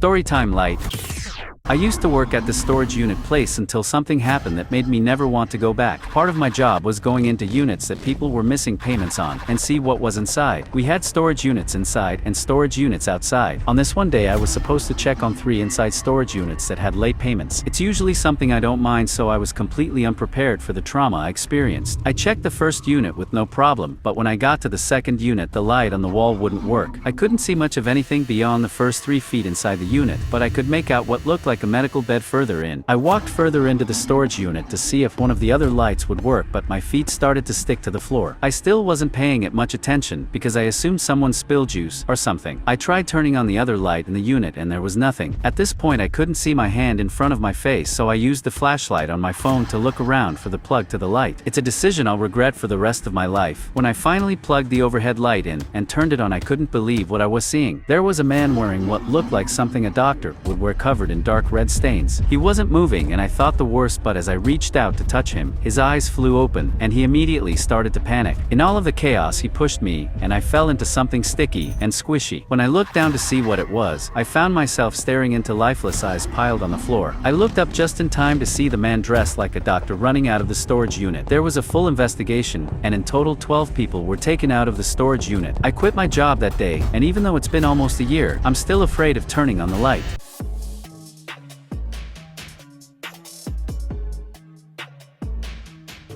Storytime light. I used to work at the storage unit place until something happened that made me never want to go back. Part of my job was going into units that people were missing payments on and see what was inside. We had storage units inside and storage units outside. On this one day I was supposed to check on 3 inside storage units that had late payments. It's usually something I don't mind, so I was completely unprepared for the trauma I experienced. I checked the first unit with no problem, but when I got to the second unit the light on the wall wouldn't work. I couldn't see much of anything beyond the first 3 feet inside the unit, but I could make out what looked like a medical bed further in. I walked further into the storage unit to see if one of the other lights would work, but my feet started to stick to the floor. I still wasn't paying it much attention because I assumed someone spilled juice or something. I tried turning on the other light in the unit and there was nothing. At this point I couldn't see my hand in front of my face, so I used the flashlight on my phone to look around for the plug to the light. It's a decision I'll regret for the rest of my life. When I finally plugged the overhead light in and turned it on, I couldn't believe what I was seeing. There was a man wearing what looked like something a doctor would wear, covered in dark red stains. He wasn't moving and I thought the worst, but as I reached out to touch him, his eyes flew open and he immediately started to panic. In all of the chaos he pushed me and I fell into something sticky and squishy. When I looked down to see what it was, I found myself staring into lifeless eyes piled on the floor. I looked up just in time to see the man dressed like a doctor running out of the storage unit. There was a full investigation and in total 12 people were taken out of the storage unit. I quit my job that day, and even though it's been almost a year, I'm still afraid of turning on the light.